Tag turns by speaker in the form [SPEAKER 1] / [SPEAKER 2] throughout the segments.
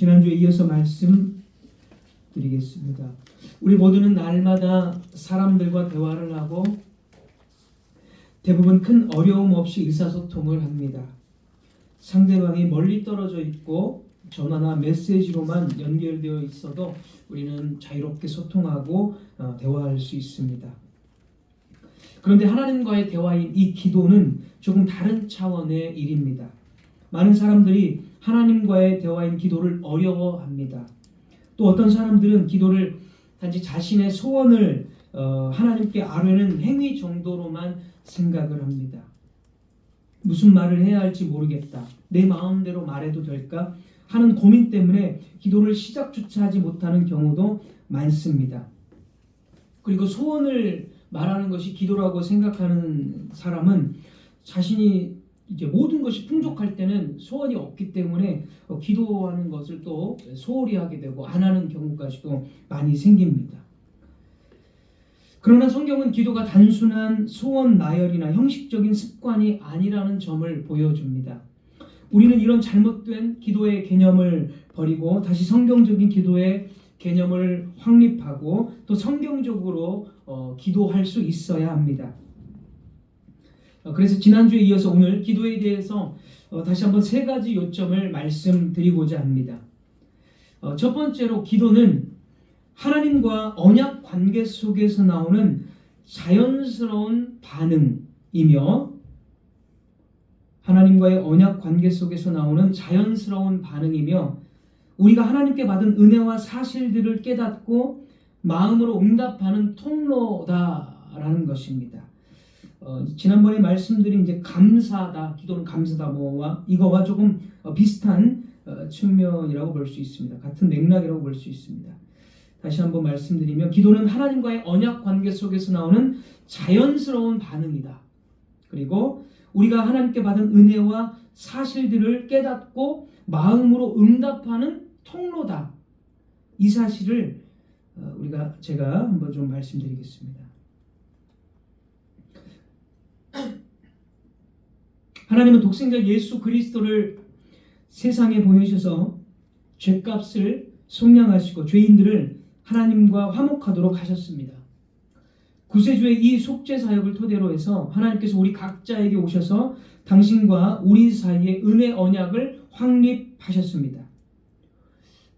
[SPEAKER 1] 지난주에 이어서 말씀드리겠습니다. 우리 모두는 날마다 사람들과 대화를 하고 대부분 큰 어려움 없이 의사소통을 합니다. 상대방이 멀리 떨어져 있고 전화나 메시지로만 연결되어 있어도 우리는 자유롭게 소통하고 대화할 수 있습니다. 그런데 하나님과의 대화인 이 기도는 조금 다른 차원의 일입니다. 많은 사람들이 하나님과의 대화인 기도를 어려워합니다. 또 어떤 사람들은 기도를 단지 자신의 소원을 하나님께 아뢰는 행위 정도로만 생각을 합니다. 무슨 말을 해야 할지 모르겠다. 내 마음대로 말해도 될까? 하는 고민 때문에 기도를 시작조차 하지 못하는 경우도 많습니다. 그리고 소원을 말하는 것이 기도라고 생각하는 사람은 자신이 이제 모든 것이 풍족할 때는 소원이 없기 때문에 기도하는 것을 또 소홀히 하게 되고 안 하는 경우까지도 많이 생깁니다. 그러나 성경은 기도가 단순한 소원 나열이나 형식적인 습관이 아니라는 점을 보여줍니다. 우리는 이런 잘못된 기도의 개념을 버리고 다시 성경적인 기도의 개념을 확립하고 또 성경적으로 기도할 수 있어야 합니다. 그래서 지난주에 이어서 오늘 기도에 대해서 다시 한번 세 가지 요점을 말씀드리고자 합니다. 첫 번째로 기도는 하나님과 언약 관계 속에서 나오는 자연스러운 반응이며 하나님과의 언약 관계 속에서 나오는 자연스러운 반응이며 우리가 하나님께 받은 은혜와 사실들을 깨닫고 마음으로 응답하는 통로다라는 것입니다. 지난번에 말씀드린 이제 감사다, 기도는 감사다 뭐와 이거와 조금 비슷한 측면이라고 볼 수 있습니다. 같은 맥락이라고 볼 수 있습니다. 다시 한번 말씀드리면 기도는 하나님과의 언약 관계 속에서 나오는 자연스러운 반응이다. 그리고 우리가 하나님께 받은 은혜와 사실들을 깨닫고 마음으로 응답하는 통로다. 이 사실을 제가 한번 좀 말씀드리겠습니다. 하나님은 독생자 예수 그리스도를 세상에 보내셔서 죄값을 속량하시고 죄인들을 하나님과 화목하도록 하셨습니다. 구세주의 이 속죄 사역을 토대로 해서 하나님께서 우리 각자에게 오셔서 당신과 우리 사이의 은혜 언약을 확립하셨습니다.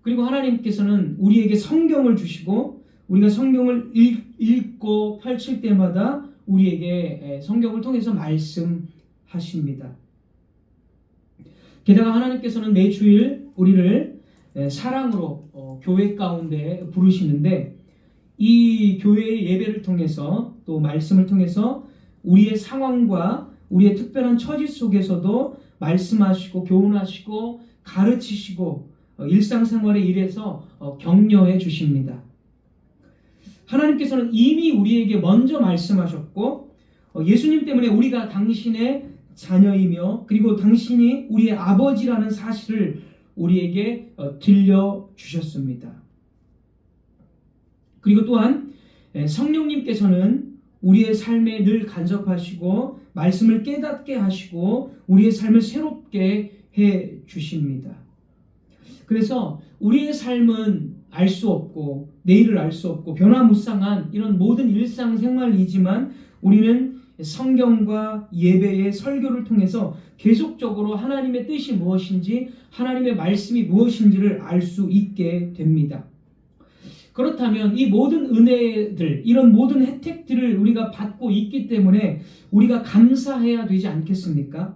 [SPEAKER 1] 그리고 하나님께서는 우리에게 성경을 주시고 우리가 성경을 읽고 펼칠 때마다 우리에게 성경을 통해서 말씀하십니다. 게다가 하나님께서는 매 주일 우리를 사랑으로 교회 가운데 부르시는데 이 교회의 예배를 통해서 또 말씀을 통해서 우리의 상황과 우리의 특별한 처지 속에서도 말씀하시고 교훈하시고 가르치시고 일상생활의 일에서 격려해 주십니다. 하나님께서는 이미 우리에게 먼저 말씀하셨고 예수님 때문에 우리가 당신의 자녀이며 그리고 당신이 우리의 아버지라는 사실을 우리에게 들려주셨습니다. 그리고 또한 성령님께서는 우리의 삶에 늘 간섭하시고 말씀을 깨닫게 하시고 우리의 삶을 새롭게 해 주십니다. 그래서 우리의 삶은 알 수 없고 내일을 알 수 없고 변화무쌍한 이런 모든 일상생활이지만 우리는 성경과 예배의 설교를 통해서 계속적으로 하나님의 뜻이 무엇인지 하나님의 말씀이 무엇인지를 알 수 있게 됩니다. 그렇다면 이 모든 은혜들, 이런 모든 혜택들을 우리가 받고 있기 때문에 우리가 감사해야 되지 않겠습니까?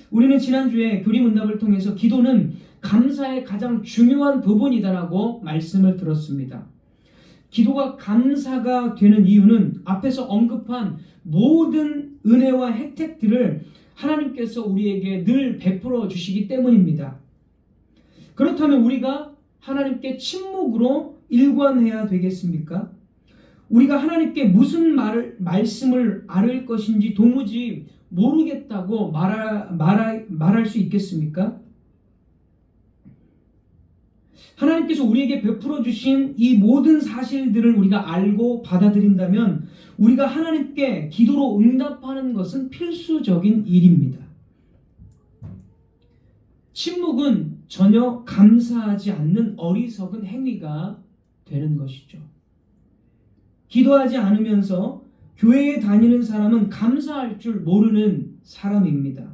[SPEAKER 1] 우리는 지난주에 교리문답을 통해서 기도는 감사의 가장 중요한 부분이다라고 말씀을 들었습니다. 기도가 감사가 되는 이유는 앞에서 언급한 모든 은혜와 혜택들을 하나님께서 우리에게 늘 베풀어 주시기 때문입니다. 그렇다면 우리가 하나님께 침묵으로 일관해야 되겠습니까? 우리가 하나님께 무슨 말씀을 아뢰을 것인지 도무지 모르겠다고 말할 수 있겠습니까? 하나님께서 우리에게 베풀어 주신 이 모든 사실들을 우리가 알고 받아들인다면 우리가 하나님께 기도로 응답하는 것은 필수적인 일입니다. 침묵은 전혀 감사하지 않는 어리석은 행위가 되는 것이죠. 기도하지 않으면서 교회에 다니는 사람은 감사할 줄 모르는 사람입니다.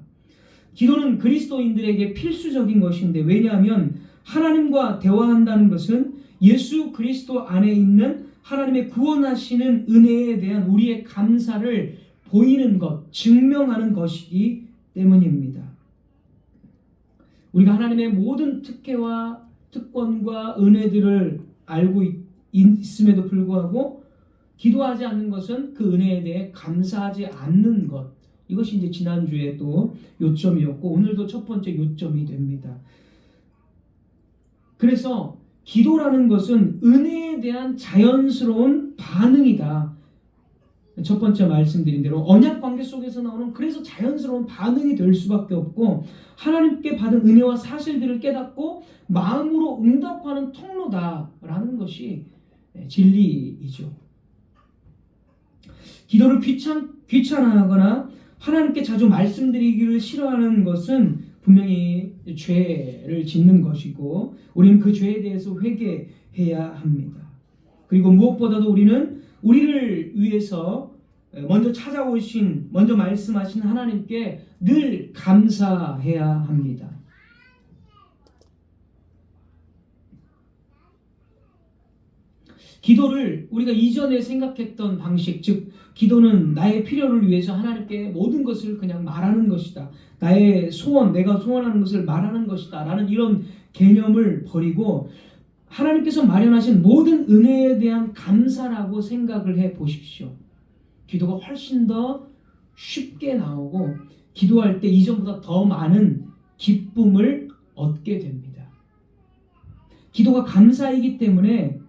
[SPEAKER 1] 기도는 그리스도인들에게 필수적인 것인데, 왜냐하면 하나님과 대화한다는 것은 예수 그리스도 안에 있는 하나님의 구원하시는 은혜에 대한 우리의 감사를 보이는 것, 증명하는 것이기 때문입니다. 우리가 하나님의 모든 특혜와 특권과 은혜들을 알고 있음에도 불구하고 기도하지 않는 것은 그 은혜에 대해 감사하지 않는 것, 이것이 이제 지난주에 또 요점이었고 오늘도 첫 번째 요점이 됩니다. 그래서 기도라는 것은 은혜에 대한 자연스러운 반응이다. 첫 번째 말씀드린 대로 언약 관계 속에서 나오는, 그래서 자연스러운 반응이 될 수밖에 없고, 하나님께 받은 은혜와 사실들을 깨닫고 마음으로 응답하는 통로다라는 것이 진리이죠. 기도를 귀찮아하거나 하나님께 자주 말씀드리기를 싫어하는 것은 분명히 죄를 짓는 것이고, 우리는 그 죄에 대해서 회개해야 합니다. 그리고 무엇보다도 우리는 우리를 위해서 먼저 찾아오신, 먼저 말씀하신 하나님께 늘 감사해야 합니다. 기도를 우리가 이전에 생각했던 방식, 즉 기도는 나의 필요를 위해서 하나님께 모든 것을 그냥 말하는 것이다, 나의 소원, 내가 소원하는 것을 말하는 것이다 라는 이런 개념을 버리고 하나님께서 마련하신 모든 은혜에 대한 감사라고 생각을 해 보십시오. 기도가 훨씬 더 쉽게 나오고 기도할 때 이전보다 더 많은 기쁨을 얻게 됩니다. 기도가 감사이기 때문에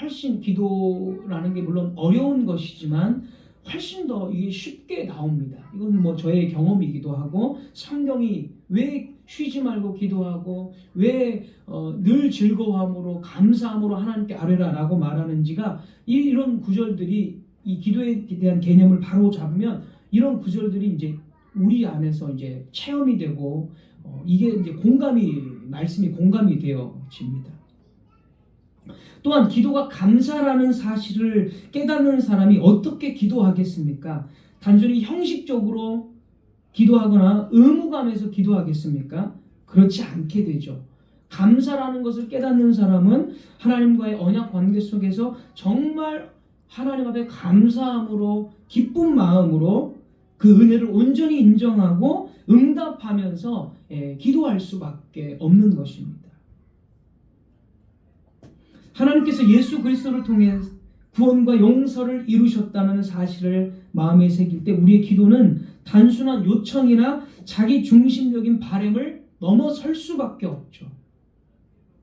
[SPEAKER 1] 훨씬, 기도라는 게 물론 어려운 것이지만 훨씬 더 이게 쉽게 나옵니다. 이건 뭐 저의 경험이기도 하고, 성경이 왜 쉬지 말고 기도하고 왜 늘 즐거워함으로 감사함으로 하나님께 아뢰라라고 말하는지가, 이런 구절들이 이 기도에 대한 개념을 바로 잡으면 이런 구절들이 이제 우리 안에서 이제 체험이 되고 이게 이제 말씀이 공감이 되어집니다. 또한 기도가 감사라는 사실을 깨닫는 사람이 어떻게 기도하겠습니까? 단순히 형식적으로 기도하거나 의무감에서 기도하겠습니까? 그렇지 않게 되죠. 감사라는 것을 깨닫는 사람은 하나님과의 언약 관계 속에서 정말 하나님 앞에 감사함으로, 기쁜 마음으로 그 은혜를 온전히 인정하고 응답하면서 기도할 수밖에 없는 것입니다. 하나님께서 예수 그리스도를 통해 구원과 용서를 이루셨다는 사실을 마음에 새길 때 우리의 기도는 단순한 요청이나 자기 중심적인 바람을 넘어설 수밖에 없죠.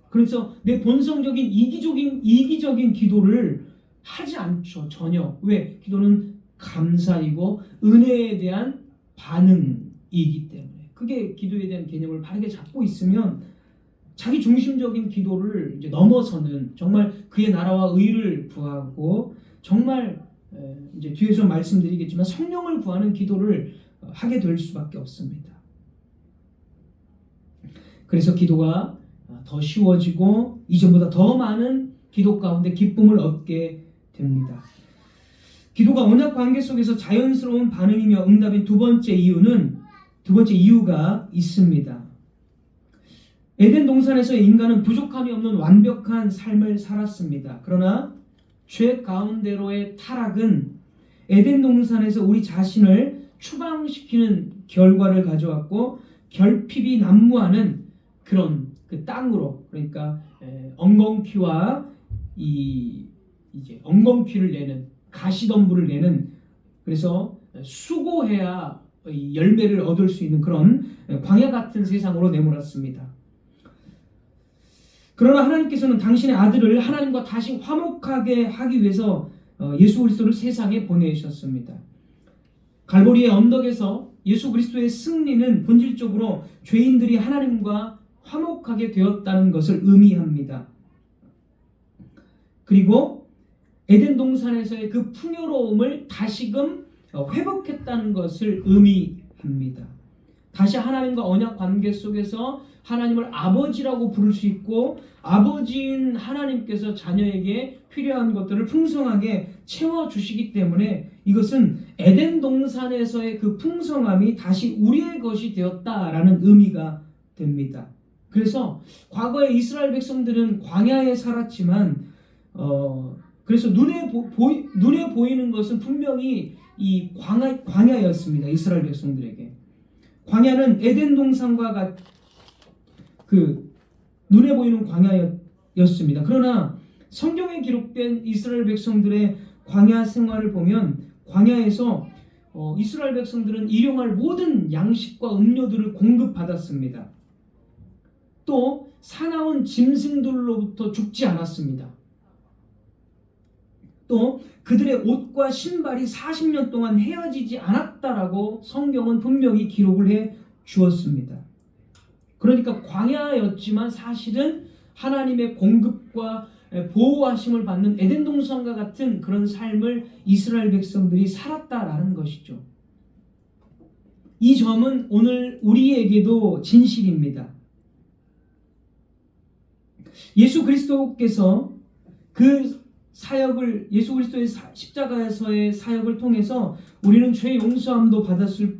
[SPEAKER 1] 그래서 내 본성적인 이기적인 기도를 하지 않죠. 전혀. 왜? 기도는 감사이고 은혜에 대한 반응이기 때문에. 그게 기도에 대한 개념을 바르게 잡고 있으면 자기 중심적인 기도를 이제 넘어서는, 정말 그의 나라와 의를 구하고 정말 이제 뒤에서 말씀드리겠지만 성령을 구하는 기도를 하게 될 수밖에 없습니다. 그래서 기도가 더 쉬워지고 이전보다 더 많은 기도 가운데 기쁨을 얻게 됩니다. 기도가 언약 관계 속에서 자연스러운 반응이며 응답인 두 번째 이유가 있습니다. 에덴 동산에서의 인간은 부족함이 없는 완벽한 삶을 살았습니다. 그러나 죄 가운데로의 타락은 에덴 동산에서 우리 자신을 추방시키는 결과를 가져왔고, 결핍이 난무하는 그런 그 땅으로, 그러니까 엉겅퀴와 이제 엉겅퀴를 내는, 가시덤불을 내는, 그래서 수고해야 열매를 얻을 수 있는 그런 광야 같은 세상으로 내몰았습니다. 그러나 하나님께서는 당신의 아들을 하나님과 다시 화목하게 하기 위해서 예수 그리스도를 세상에 보내셨습니다. 갈보리의 언덕에서 예수 그리스도의 승리는 본질적으로 죄인들이 하나님과 화목하게 되었다는 것을 의미합니다. 그리고 에덴 동산에서의 그 풍요로움을 다시금 회복했다는 것을 의미합니다. 다시 하나님과 언약 관계 속에서 하나님을 아버지라고 부를 수 있고 아버지인 하나님께서 자녀에게 필요한 것들을 풍성하게 채워주시기 때문에 이것은 에덴 동산에서의 그 풍성함이 다시 우리의 것이 되었다라는 의미가 됩니다. 그래서 과거에 이스라엘 백성들은 광야에 살았지만 그래서 눈에 보이는 것은 분명히 이 광야였습니다. 이스라엘 백성들에게. 광야는 에덴 동산과 그 눈에 보이는 광야였습니다. 그러나 성경에 기록된 이스라엘 백성들의 광야 생활을 보면 광야에서 이스라엘 백성들은 일용할 모든 양식과 음료들을 공급받았습니다. 또 사나운 짐승들로부터 죽지 않았습니다. 또 그들의 옷과 신발이 40년 동안 헤어지지 않았다라고 성경은 분명히 기록을 해 주었습니다. 그러니까 광야였지만 사실은 하나님의 공급과 보호하심을 받는 에덴 동산과 같은 그런 삶을 이스라엘 백성들이 살았다라는 것이죠. 이 점은 오늘 우리에게도 진실입니다. 예수 그리스도께서 그 사역을 예수 그리스도의 십자가에서의 사역을 통해서 우리는 죄 용서함도 받았을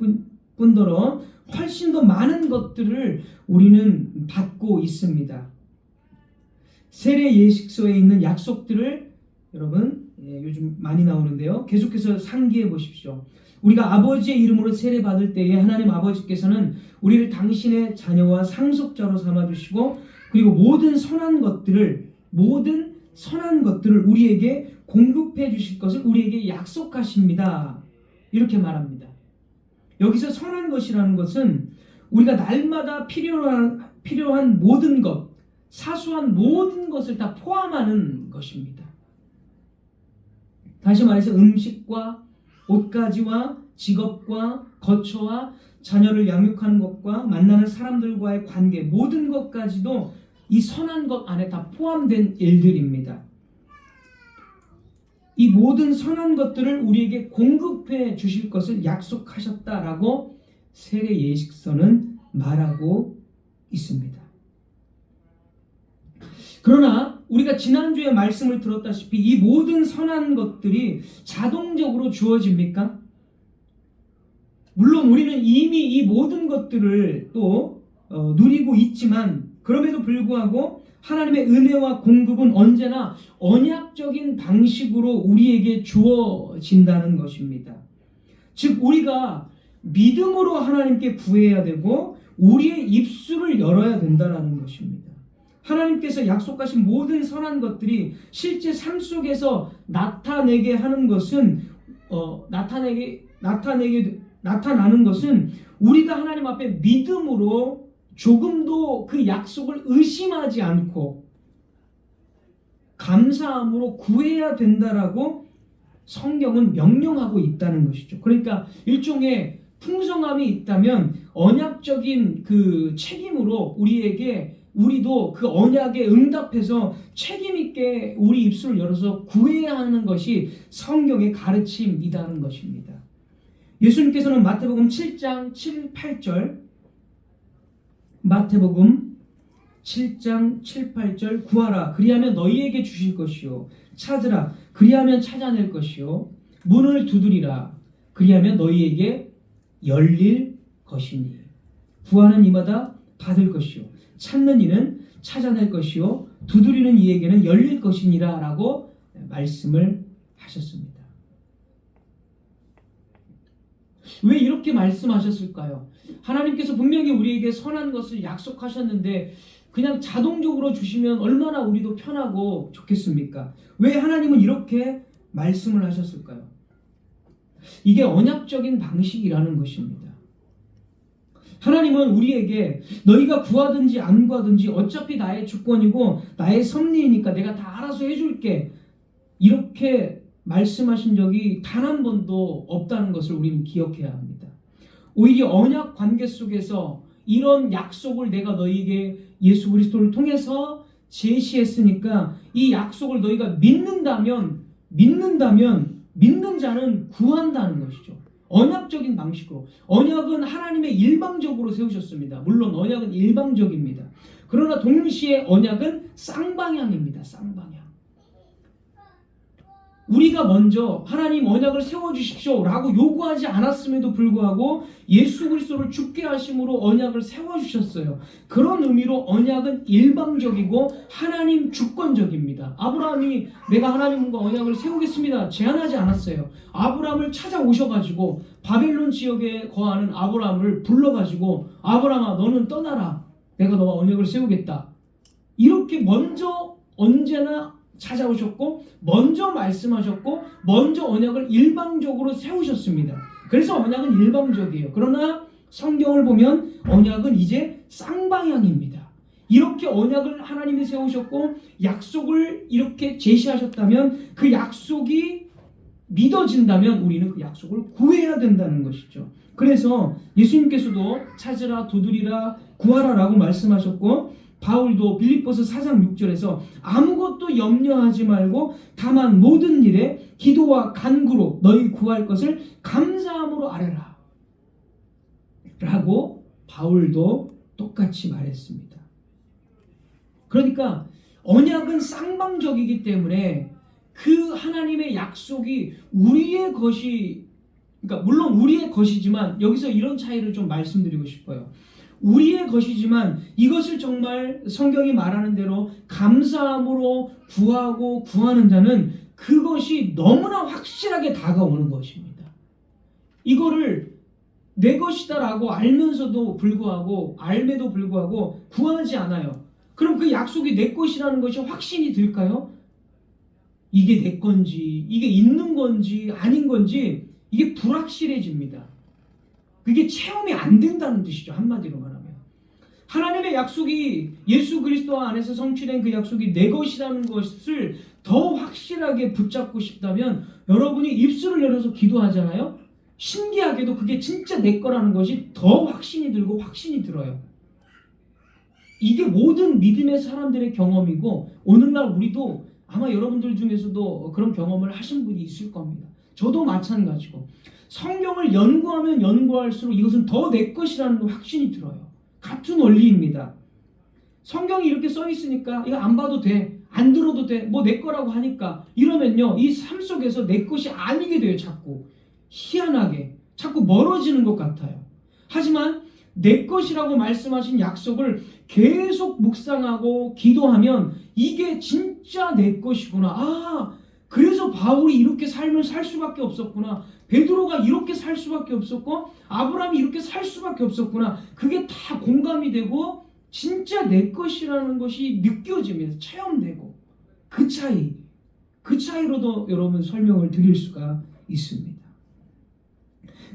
[SPEAKER 1] 뿐더러 훨씬 더 많은 것들을 우리는 받고 있습니다. 세례 예식서에 있는 약속들을 여러분 요즘 많이 나오는데요. 계속해서 상기해 보십시오. 우리가 아버지의 이름으로 세례 받을 때에 하나님 아버지께서는 우리를 당신의 자녀와 상속자로 삼아주시고 그리고 모든 선한 것들을 우리에게 공급해 주실 것을 우리에게 약속하십니다. 이렇게 말합니다. 여기서 선한 것이라는 것은 우리가 날마다 필요한 모든 것, 사소한 모든 것을 다 포함하는 것입니다. 다시 말해서 음식과 옷가지와 직업과 거처와 자녀를 양육하는 것과 만나는 사람들과의 관계 모든 것까지도 이 선한 것 안에 다 포함된 일들입니다. 이 모든 선한 것들을 우리에게 공급해 주실 것을 약속하셨다라고 세례 예식서는 말하고 있습니다. 그러나 우리가 지난주에 말씀을 들었다시피 이 모든 선한 것들이 자동적으로 주어집니까? 물론 우리는 이미 이 모든 것들을 또 누리고 있지만 그럼에도 불구하고 하나님의 은혜와 공급은 언제나 언약적인 방식으로 우리에게 주어진다는 것입니다. 즉 우리가 믿음으로 하나님께 구해야 되고 우리의 입술을 열어야 된다는 것입니다. 하나님께서 약속하신 모든 선한 것들이 실제 삶 속에서 나타나게 하는 것은 나타나는 것은 우리가 하나님 앞에 믿음으로 조금도 그 약속을 의심하지 않고 감사함으로 구해야 된다라고 성경은 명령하고 있다는 것이죠. 그러니까 일종의 풍성함이 있다면 언약적인 그 책임으로 우리도 그 언약에 응답해서 책임 있게 우리 입술을 열어서 구해야 하는 것이 성경의 가르침이라는 것입니다. 예수님께서는 마태복음 7장 7, 8절 마태복음 7장 7, 8절 구하라 그리하면 너희에게 주실 것이요 찾으라 그리하면 찾아낼 것이요 문을 두드리라 그리하면 너희에게 열릴 것이니 구하는 이마다 받을 것이요 찾는 이는 찾아낼 것이요 두드리는 이에게는 열릴 것이니라 라고 말씀을 하셨습니다. 왜 이렇게 말씀하셨을까요? 하나님께서 분명히 우리에게 선한 것을 약속하셨는데 그냥 자동적으로 주시면 얼마나 우리도 편하고 좋겠습니까? 왜 하나님은 이렇게 말씀을 하셨을까요? 이게 언약적인 방식이라는 것입니다. 하나님은 우리에게 너희가 구하든지 안 구하든지 어차피 나의 주권이고 나의 섭리이니까 내가 다 알아서 해줄게 이렇게 말씀하신 적이 단 한 번도 없다는 것을 우리는 기억해야 합니다. 오히려 언약 관계 속에서 이런 약속을 내가 너희에게 예수 그리스도를 통해서 제시했으니까 이 약속을 너희가 믿는 자는 구한다는 것이죠. 언약적인 방식으로. 언약은 하나님의 일방적으로 세우셨습니다. 물론 언약은 일방적입니다. 그러나 동시에 언약은 쌍방향입니다. 쌍방향. 우리가 먼저 하나님 언약을 세워주십시오 라고 요구하지 않았음에도 불구하고 예수 그리스도를 죽게 하심으로 언약을 세워주셨어요. 그런 의미로 언약은 일방적이고 하나님 주권적입니다. 아브라함이 내가 하나님과 언약을 세우겠습니다 제안하지 않았어요. 아브라함을 찾아오셔가지고 바벨론 지역에 거하는 아브라함을 불러가지고 아브라함아 너는 떠나라, 내가 너와 언약을 세우겠다, 이렇게 먼저 언제나 찾아오셨고 먼저 말씀하셨고 먼저 언약을 일방적으로 세우셨습니다. 그래서 언약은 일방적이에요. 그러나 성경을 보면 언약은 이제 쌍방향입니다. 이렇게 언약을 하나님이 세우셨고 약속을 이렇게 제시하셨다면 그 약속이 믿어진다면 우리는 그 약속을 구해야 된다는 것이죠. 그래서 예수님께서도 찾으라, 두드리라, 구하라라고 말씀하셨고 바울도 빌립보서 4장 6절에서 아무것도 염려하지 말고 다만 모든 일에 기도와 간구로 너희 구할 것을 감사함으로 아뢰라 라고 바울도 똑같이 말했습니다. 그러니까 언약은 쌍방적이기 때문에 그 하나님의 약속이 우리의 것이, 그러니까 물론 우리의 것이지만 여기서 이런 차이를 좀 말씀드리고 싶어요. 우리의 것이지만 이것을 정말 성경이 말하는 대로 감사함으로 구하고 구하는 자는 그것이 너무나 확실하게 다가오는 것입니다. 이거를 내 것이다 라고 알면서도 불구하고 알매도 불구하고 구하지 않아요. 그럼 그 약속이 내 것이라는 것이 확신이 들까요? 이게 내 건지 이게 있는 건지 아닌 건지 이게 불확실해집니다. 그게 체험이 안 된다는 뜻이죠. 한마디로 말하면 하나님의 약속이 예수 그리스도 안에서 성취된 그 약속이 내 것이라는 것을 더 확실하게 붙잡고 싶다면 여러분이 입술을 열어서 기도하잖아요. 신기하게도 그게 진짜 내 거라는 것이 더 확신이 들고 확신이 들어요. 이게 모든 믿음의 사람들의 경험이고 오늘날 우리도 아마 여러분들 중에서도 그런 경험을 하신 분이 있을 겁니다. 저도 마찬가지고 성경을 연구하면 연구할수록 이것은 더 내 것이라는 확신이 들어요. 같은 원리입니다. 성경이 이렇게 써 있으니까 이거 안 봐도 돼, 안 들어도 돼, 뭐 내 거라고 하니까 이러면요 이 삶 속에서 내 것이 아니게 돼요. 자꾸 희한하게 자꾸 멀어지는 것 같아요. 하지만 내 것이라고 말씀하신 약속을 계속 묵상하고 기도하면 이게 진짜 내 것이구나. 아, 그래서 바울이 이렇게 삶을 살 수밖에 없었구나. 베드로가 이렇게 살 수밖에 없었고 아브라함이 이렇게 살 수밖에 없었구나. 그게 다 공감이 되고 진짜 내 것이라는 것이 느껴지면서 체험되고 그 차이로도 여러분 설명을 드릴 수가 있습니다.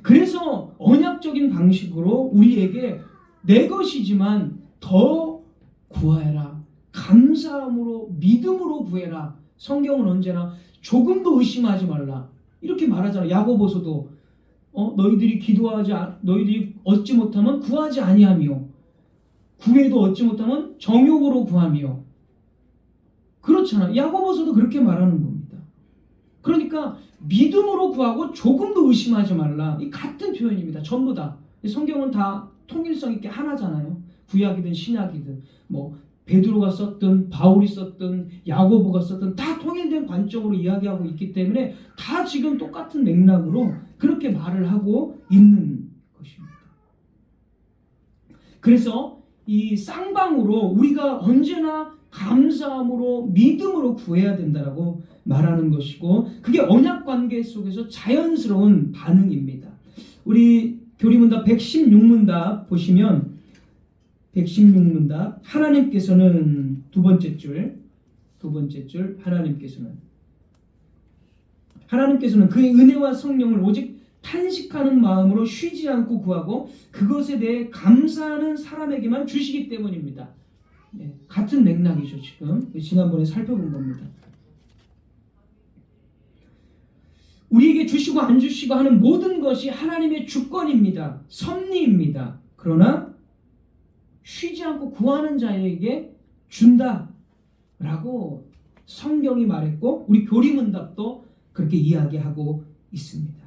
[SPEAKER 1] 그래서 언약적인 방식으로 우리에게 내 것이지만 더 구하라, 감사함으로 믿음으로 구해라. 성경은 언제나 조금도 의심하지 말라 이렇게 말하잖아요. 야고보서도 너희들이 얻지 못하면 구하지 아니하며 구해도 얻지 못하면 정욕으로 구하며, 그렇잖아요. 야고보서도 그렇게 말하는 겁니다. 그러니까 믿음으로 구하고 조금도 의심하지 말라. 이 같은 표현입니다. 전부 다. 성경은 다 통일성 있게 하나잖아요. 구약이든 신약이든 뭐 베드로가 썼든 바울이 썼든 야고보가 썼든 다 통일된 관점으로 이야기하고 있기 때문에 다 지금 똑같은 맥락으로 그렇게 말을 하고 있는 것입니다. 그래서 이 쌍방으로 우리가 언제나 감사함으로 믿음으로 구해야 된다라고 말하는 것이고 그게 언약 관계 속에서 자연스러운 반응입니다. 우리 교리문답 116문답 보시면 116문답 하나님께서는 두 번째 줄 하나님께서는 그의 은혜와 성령을 오직 탄식하는 마음으로 쉬지 않고 구하고 그것에 대해 감사하는 사람에게만 주시기 때문입니다. 네, 같은 맥락이죠. 지난번에 살펴본 겁니다. 우리에게 주시고 안 주시고 하는 모든 것이 하나님의 주권입니다. 섭리입니다. 그러나 쉬지 않고 구하는 자에게 준다라고 성경이 말했고 우리 교리문답도 그렇게 이야기하고 있습니다.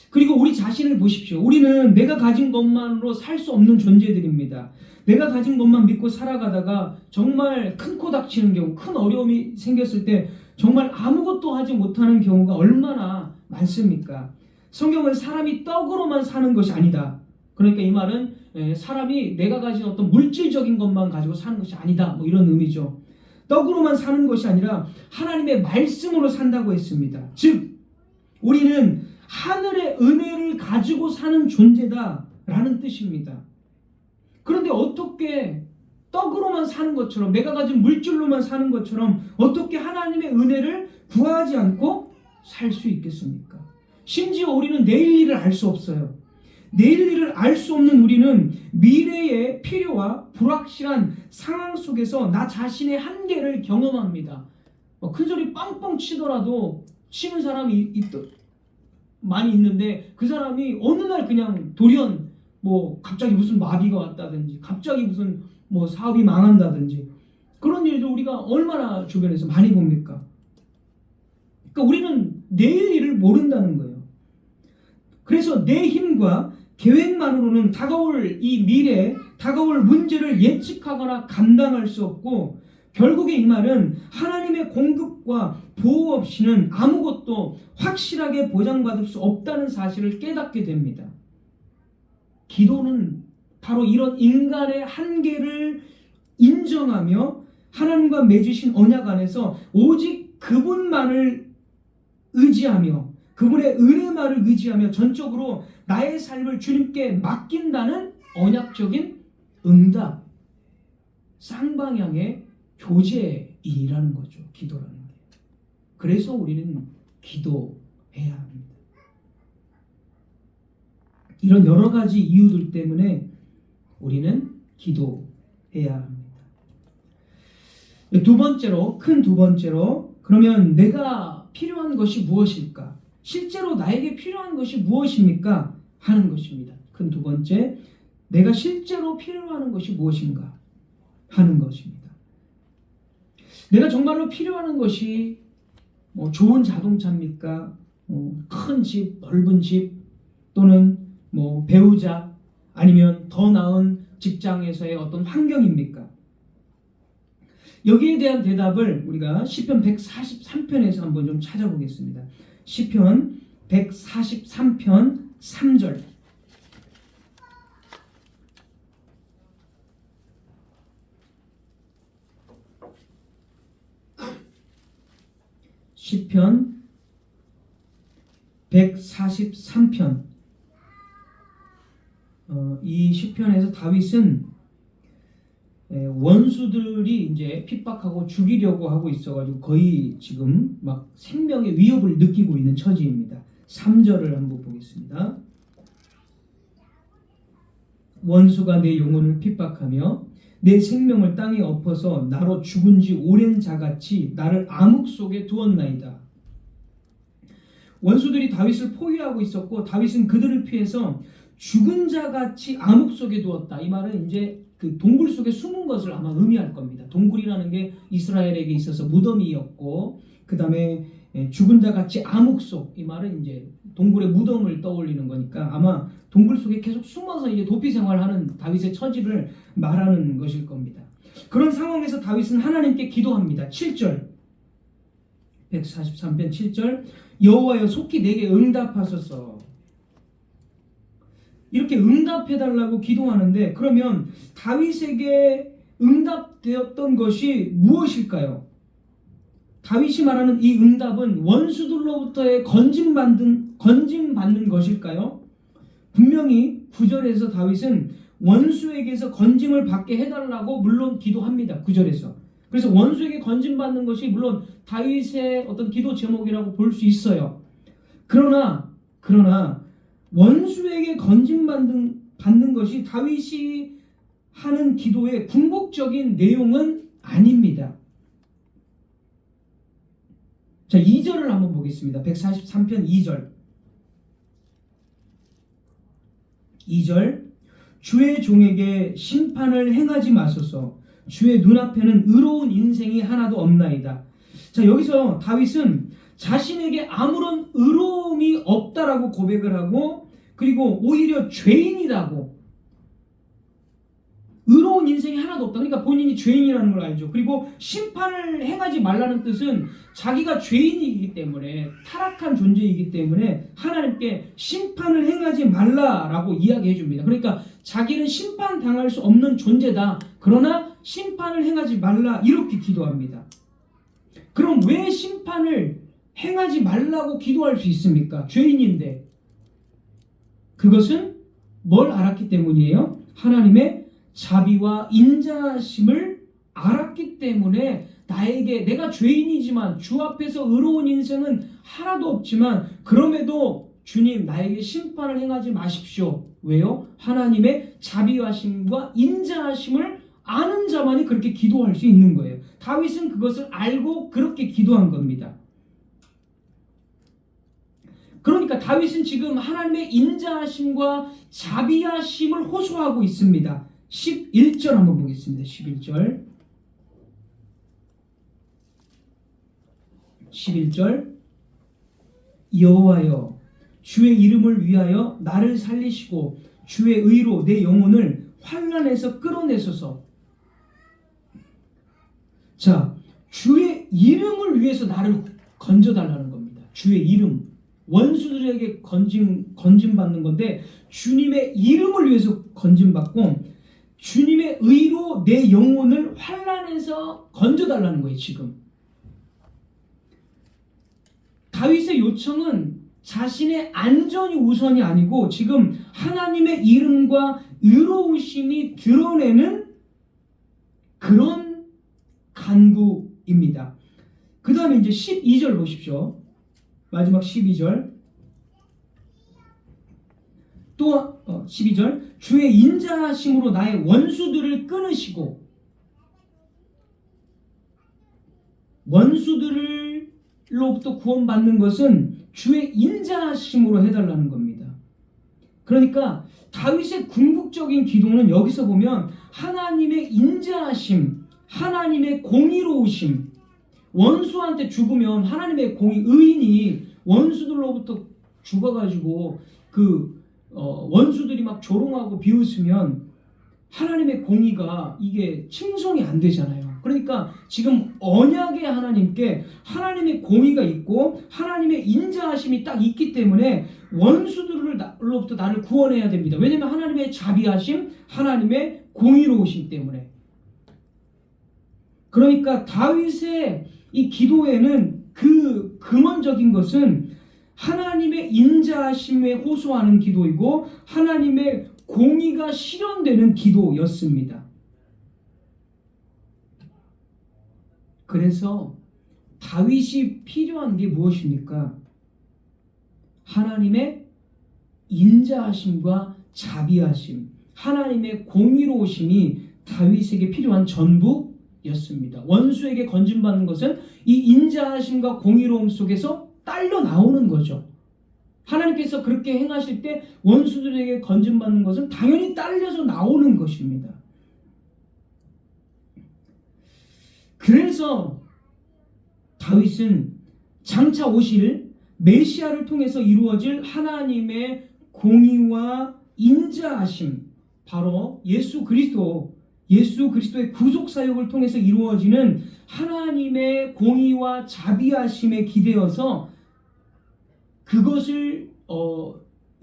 [SPEAKER 1] 그리고 우리 자신을 보십시오. 우리는 내가 가진 것만으로 살 수 없는 존재들입니다. 내가 가진 것만 믿고 살아가다가 정말 큰 코 닥치는 경우, 큰 어려움이 생겼을 때 정말 아무것도 하지 못하는 경우가 얼마나 많습니까? 성경은 사람이 떡으로만 사는 것이 아니다. 그러니까 이 말은 사람이 내가 가진 어떤 물질적인 것만 가지고 사는 것이 아니다. 뭐 이런 의미죠. 떡으로만 사는 것이 아니라 하나님의 말씀으로 산다고 했습니다. 즉 우리는 하늘의 은혜를 가지고 사는 존재다라는 뜻입니다. 그런데 어떻게 떡으로만 사는 것처럼, 내가 가진 물질로만 사는 것처럼 어떻게 하나님의 은혜를 구하지 않고 살 수 있겠습니까? 심지어 우리는 내일 일을 알 수 없어요. 내일 일을 알 수 없는 우리는 미래의 필요와 불확실한 상황 속에서 나 자신의 한계를 경험합니다. 큰 소리 빵빵 치더라도 치는 사람이 많이 있는데 그 사람이 어느 날 그냥 돌연 갑자기 무슨 마비가 왔다든지 갑자기 무슨 사업이 망한다든지 그런 일도 우리가 얼마나 주변에서 많이 봅니까? 그러니까 우리는 내일 일을 모른다는 거예요. 그래서 내 힘과 계획만으로는 다가올 이 미래, 다가올 문제를 예측하거나 감당할 수 없고 결국에 이 말은 하나님의 공급과 보호 없이는 아무것도 확실하게 보장받을 수 없다는 사실을 깨닫게 됩니다. 기도는 바로 이런 인간의 한계를 인정하며 하나님과 맺으신 언약 안에서 오직 그분만을 의지하며 그분의 은혜만을 의지하며 전적으로 나의 삶을 주님께 맡긴다는 언약적인 응답, 쌍방향의 교제이라는 거죠. 기도라는 게. 그래서 우리는 기도해야 합니다. 이런 여러 가지 이유들 때문에 우리는 기도해야 합니다. 두 번째로, 그러면 내가 필요한 것이 무엇일까? 실제로 나에게 필요한 것이 무엇입니까? 하는 것입니다. 큰 두 번째, 내가 실제로 필요한 것이 무엇인가? 하는 것입니다. 내가 정말로 필요한 것이 좋은 자동차입니까? 큰 집, 넓은 집, 또는 배우자, 아니면 더 나은 직장에서의 어떤 환경입니까? 여기에 대한 대답을 우리가 시편 143편에서 한번 좀 찾아보겠습니다. 시편 143편 3절. 시편 143편. 이 시편에서 다윗은 원수들이 이제 핍박하고 죽이려고 하고 있어가지고 거의 지금 막 생명의 위협을 느끼고 있는 처지입니다. 3절을 한번 보겠습니다. 원수가 내 영혼을 핍박하며 내 생명을 땅에 엎어서 나로 죽은 지 오랜 자같이 나를 암흑 속에 두었나이다. 원수들이 다윗을 포위하고 있었고 다윗은 그들을 피해서 죽은 자같이 암흑 속에 두었다. 이 말은 이제 그 동굴 속에 숨은 것을 아마 의미할 겁니다. 동굴이라는 게 이스라엘에게 있어서 무덤이었고 그 다음에 죽은 자같이 암흑 속, 이 말은 이제 동굴의 무덤을 떠올리는 거니까 아마 동굴 속에 계속 숨어서 이제 도피 생활하는 다윗의 처지를 말하는 것일 겁니다. 그런 상황에서 다윗은 하나님께 기도합니다. 7절 143편 7절 여호와여 속히 내게 응답하소서. 이렇게 응답해달라고 기도하는데 그러면 다윗에게 응답되었던 것이 무엇일까요? 다윗이 말하는 이 응답은 원수들로부터의 건짐받는 것일까요? 분명히 9절에서 다윗은 원수에게서 건짐을 받게 해달라고 물론 기도합니다. 9절에서. 그래서 원수에게 건짐받는 것이 물론 다윗의 어떤 기도 제목이라고 볼 수 있어요. 그러나 원수에게 건짐받는 것이 다윗이 하는 기도의 궁극적인 내용은 아닙니다. 자, 2절을 한번 보겠습니다. 143편 2절. 2절 주의 종에게 심판을 행하지 마소서. 주의 눈앞에는 의로운 인생이 하나도 없나이다. 자, 여기서 다윗은 자신에게 아무런 의로움이 없다라고 고백을 하고, 그리고 오히려 죄인이라고, 의로운 인생이 하나도 없다. 그러니까 본인이 죄인이라는 걸 알죠. 그리고 심판을 행하지 말라는 뜻은 자기가 죄인이기 때문에, 타락한 존재이기 때문에 하나님께 심판을 행하지 말라라고 이야기해 줍니다. 그러니까 자기는 심판당할 수 없는 존재다. 그러나 심판을 행하지 말라, 이렇게 기도합니다. 그럼 왜 심판을 행하지 말라고 기도할 수 있습니까? 죄인인데. 그것은 뭘 알았기 때문이에요? 하나님의 자비와 인자하심을 알았기 때문에, 나에게, 내가 죄인이지만 주 앞에서 의로운 인생은 하나도 없지만 그럼에도 주님, 나에게 심판을 행하지 마십시오. 왜요? 하나님의 자비하심과 인자하심을 아는 자만이 그렇게 기도할 수 있는 거예요. 다윗은 그것을 알고 그렇게 기도한 겁니다. 그러니까 다윗은 지금 하나님의 인자하심과 자비하심을 호소하고 있습니다. 11절 한번 보겠습니다. 11절 여호와여, 주의 이름을 위하여 나를 살리시고 주의 의로 내 영혼을 환난에서 끌어내소서. 자, 주의 이름을 위해서 나를 건져달라는 겁니다. 주의 이름, 원수들에게 건짐받는 건데 주님의 이름을 위해서 건짐받고 주님의 의로 내 영혼을 환난에서 건져달라는 거예요. 지금 다윗의 요청은 자신의 안전이 우선이 아니고 지금 하나님의 이름과 의로우심이 드러내는 그런 간구입니다. 그 다음에 이제 12절 보십시오. 마지막 12절. 또 12절. 주의 인자하심으로 나의 원수들을 끊으시고, 원수들로부터 구원받는 것은 주의 인자하심으로 해달라는 겁니다. 그러니까 다윗의 궁극적인 기도는 여기서 보면 하나님의 인자하심, 하나님의 공의로우심, 원수한테 죽으면 하나님의 공의, 의인이 원수들로부터 죽어가지고 원수들이 막 조롱하고 비웃으면 하나님의 공의가 이게 충성이 안 되잖아요. 그러니까 지금 언약의 하나님께 하나님의 공의가 있고 하나님의 인자하심이 딱 있기 때문에 원수들로부터 나를 구원해야 됩니다. 왜냐하면 하나님의 자비하심, 하나님의 공의로우심 때문에. 그러니까 다윗의 이 기도에는 그 근원적인 것은 하나님의 인자하심에 호소하는 기도이고 하나님의 공의가 실현되는 기도였습니다. 그래서 다윗이 필요한 게 무엇입니까? 하나님의 인자하심과 자비하심, 하나님의 공의로우심이 다윗에게 필요한 전부였습니다. 원수에게 건짐받는 것은 이 인자하심과 공의로움 속에서 딸려 나오는 거죠. 하나님께서 그렇게 행하실 때 원수들에게 건짐받는 것은 당연히 딸려서 나오는 것입니다. 그래서 다윗은 장차 오실 메시아를 통해서 이루어질 하나님의 공의와 인자하심, 바로 예수 그리스도의 구속 사역을 통해서 이루어지는 하나님의 공의와 자비하심에 기대어서 그것을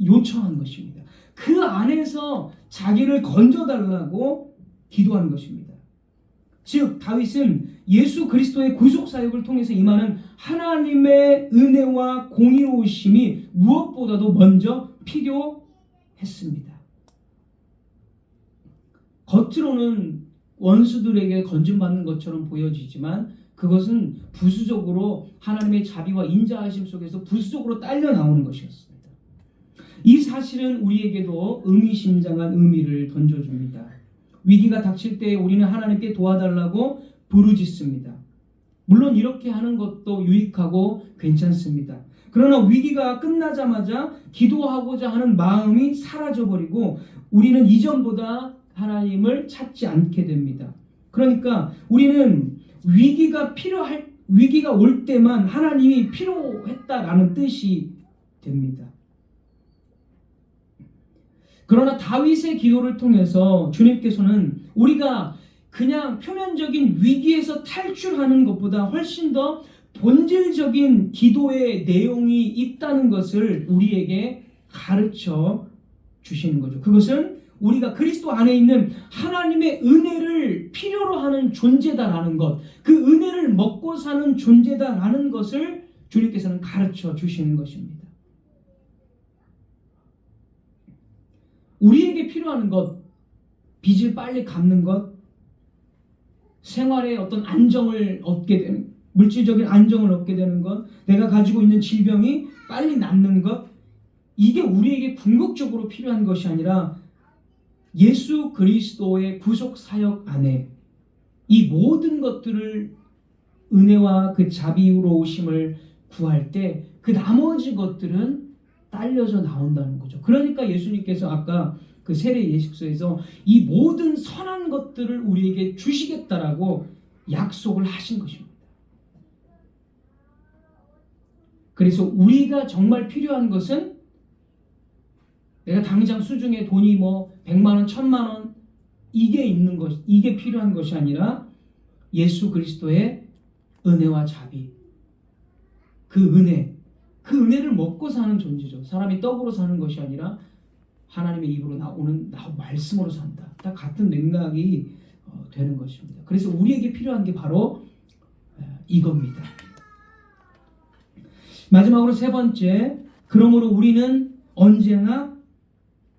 [SPEAKER 1] 요청한 것입니다. 그 안에서 자기를 건져달라고 기도한 것입니다. 즉 다윗은 예수 그리스도의 구속 사역을 통해서 임하는 하나님의 은혜와 공의로우심이 무엇보다도 먼저 필요했습니다. 겉으로는 원수들에게 건짐받는 것처럼 보여지지만 그것은 부수적으로 하나님의 자비와 인자하심 속에서 부수적으로 딸려 나오는 것이었습니다. 이 사실은 우리에게도 의미심장한 의미를 던져줍니다. 위기가 닥칠 때 우리는 하나님께 도와달라고 부르짖습니다. 물론 이렇게 하는 것도 유익하고 괜찮습니다. 그러나 위기가 끝나자마자 기도하고자 하는 마음이 사라져버리고 우리는 이전보다 하나님을 찾지 않게 됩니다. 그러니까 우리는 위기가 필요할 위기가 올 때만 하나님이 필요했다라는 뜻이 됩니다. 그러나 다윗의 기도를 통해서 주님께서는 우리가 그냥 표면적인 위기에서 탈출하는 것보다 훨씬 더 본질적인 기도의 내용이 있다는 것을 우리에게 가르쳐 주시는 거죠. 그것은 우리가 그리스도 안에 있는 하나님의 은혜를 필요로 하는 존재다라는 것, 그 은혜를 먹고 사는 존재다라는 것을 주님께서는 가르쳐 주시는 것입니다. 우리에게 필요한 것, 빚을 빨리 갚는 것, 생활에 어떤 안정을 얻게 되는, 물질적인 안정을 얻게 되는 것, 내가 가지고 있는 질병이 빨리 낫는 것, 이게 우리에게 궁극적으로 필요한 것이 아니라 예수 그리스도의 구속 사역 안에 이 모든 것들을 은혜와 그 자비로우심을 구할 때 그 나머지 것들은 딸려져 나온다는 거죠. 그러니까 예수님께서 아까 그 세례 예식소에서 이 모든 선한 것들을 우리에게 주시겠다라고 약속을 하신 것입니다. 그래서 우리가 정말 필요한 것은 내가 당장 수중에 돈이 100만 원, 1000만 원 이게 있는 것, 이게 필요한 것이 아니라 예수 그리스도의 은혜와 자비, 그 은혜를 먹고 사는 존재죠. 사람이 떡으로 사는 것이 아니라 하나님의 입으로 나오는 말씀으로 산다. 다 같은 맥락이 되는 것입니다. 그래서 우리에게 필요한 게 바로 이겁니다. 마지막으로 세 번째, 그러므로 우리는 언제나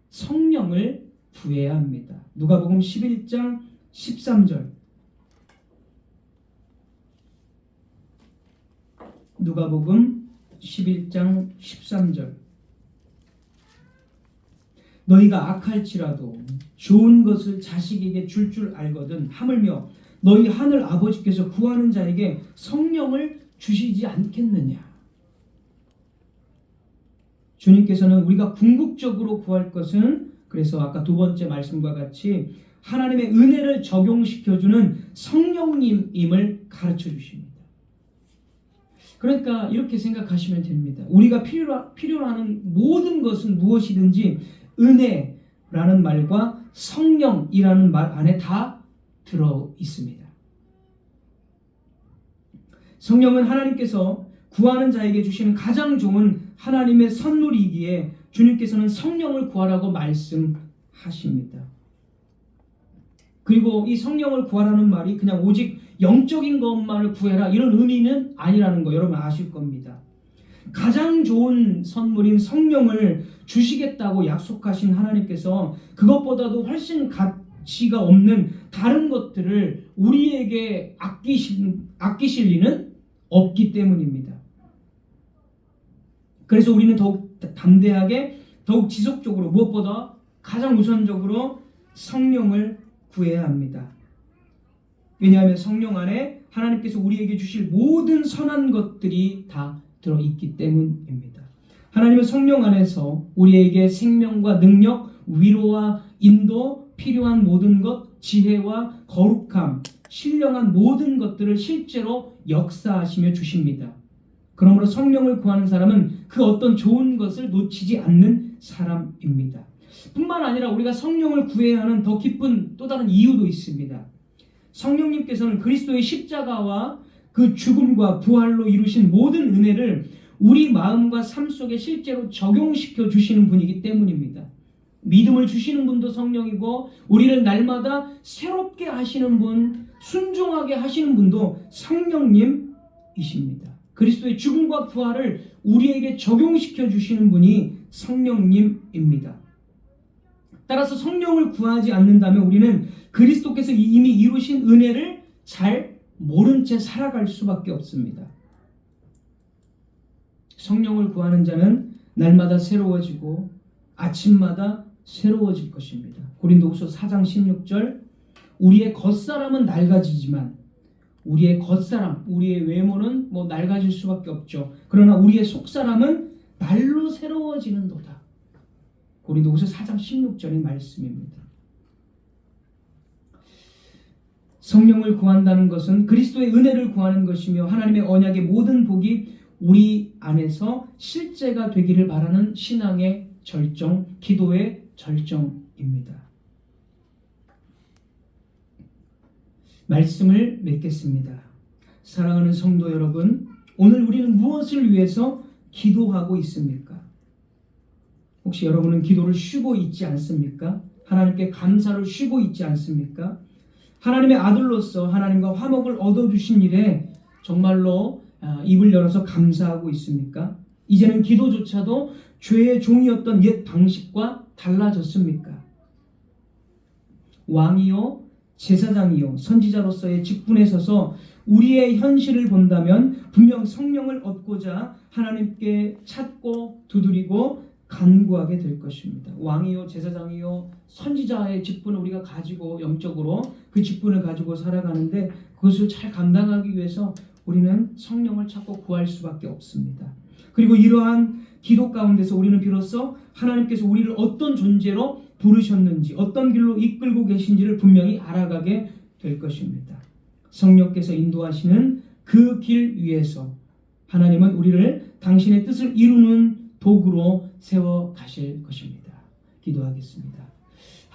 [SPEAKER 1] 성령을 구해야 합니다. 누가복음 11장 13절. 누가복음 11장 13절. 너희가 악할지라도 좋은 것을 자식에게 줄 알거든 하물며 너희 하늘 아버지께서 구하는 자에게 성령을 주시지 않겠느냐. 주님께서는 우리가 궁극적으로 구할 것은, 그래서 아까 두 번째 말씀과 같이 하나님의 은혜를 적용시켜주는 성령님임을 가르쳐 주십니다. 그러니까 이렇게 생각하시면 됩니다. 우리가 필요로 하는 모든 것은 무엇이든지 은혜라는 말과 성령이라는 말 안에 다 들어 있습니다. 성령은 하나님께서 구하는 자에게 주시는 가장 좋은 하나님의 선물이기에 주님께서는 성령을 구하라고 말씀하십니다. 그리고 이 성령을 구하라는 말이 그냥 오직 영적인 것만을 구해라 이런 의미는 아니라는 거 여러분 아실 겁니다. 가장 좋은 선물인 성령을 주시겠다고 약속하신 하나님께서 그것보다도 훨씬 가치가 없는 다른 것들을 우리에게 아끼실 리는 없기 때문입니다. 그래서 우리는 더욱 담대하게, 더욱 지속적으로, 무엇보다 가장 우선적으로 성령을 구해야 합니다. 왜냐하면 성령 안에 하나님께서 우리에게 주실 모든 선한 것들이 다 들어있기 때문입니다. 하나님은 성령 안에서 우리에게 생명과 능력, 위로와 인도, 필요한 모든 것, 지혜와 거룩함, 신령한 모든 것들을 실제로 역사하시며 주십니다. 그러므로 성령을 구하는 사람은 그 어떤 좋은 것을 놓치지 않는 사람입니다. 뿐만 아니라 우리가 성령을 구해야 하는 더 깊은 또 다른 이유도 있습니다. 성령님께서는 그리스도의 십자가와 그 죽음과 부활로 이루신 모든 은혜를 우리 마음과 삶 속에 실제로 적용시켜 주시는 분이기 때문입니다. 믿음을 주시는 분도 성령이고 우리를 날마다 새롭게 하시는 분, 순종하게 하시는 분도 성령님이십니다. 그리스도의 죽음과 부활을 우리에게 적용시켜 주시는 분이 성령님입니다. 따라서 성령을 구하지 않는다면 우리는 그리스도께서 이미 이루신 은혜를 잘 모른 채 살아갈 수밖에 없습니다. 성령을 구하는 자는 날마다 새로워지고 아침마다 새로워질 것입니다. 고린도후서 4장 16절. 우리의 겉사람은 낡아지지만 우리의 겉사람, 우리의 외모는 낡아질 수밖에 없죠. 그러나 우리의 속사람은 날로 새로워지는도다. 고린도후서 4장 16절의 말씀입니다. 성령을 구한다는 것은 그리스도의 은혜를 구하는 것이며 하나님의 언약의 모든 복이 우리 안에서 실제가 되기를 바라는 신앙의 절정, 기도의 절정입니다. 말씀을 맺겠습니다. 사랑하는 성도 여러분, 오늘 우리는 무엇을 위해서 기도하고 있습니까? 혹시 여러분은 기도를 쉬고 있지 않습니까? 하나님께 감사를 쉬고 있지 않습니까? 하나님의 아들로서 하나님과 화목을 얻어주신 일에 정말로 입을 열어서 감사하고 있습니까? 이제는 기도조차도 죄의 종이었던 옛 방식과 달라졌습니까? 왕이요, 제사장이요, 선지자로서의 직분에 서서 우리의 현실을 본다면 분명 성령을 얻고자 하나님께 찾고 두드리고 간구하게 될 것입니다. 왕이요, 제사장이요, 선지자의 직분을 우리가 가지고 영적으로 그 직분을 가지고 살아가는데 그것을 잘 감당하기 위해서 우리는 성령을 찾고 구할 수밖에 없습니다. 그리고 이러한 기도 가운데서 우리는 비로소 하나님께서 우리를 어떤 존재로 부르셨는지, 어떤 길로 이끌고 계신지를 분명히 알아가게 될 것입니다. 성령께서 인도하시는 그 길 위에서 하나님은 우리를 당신의 뜻을 이루는 도구로 세워 가실 것입니다. 기도하겠습니다.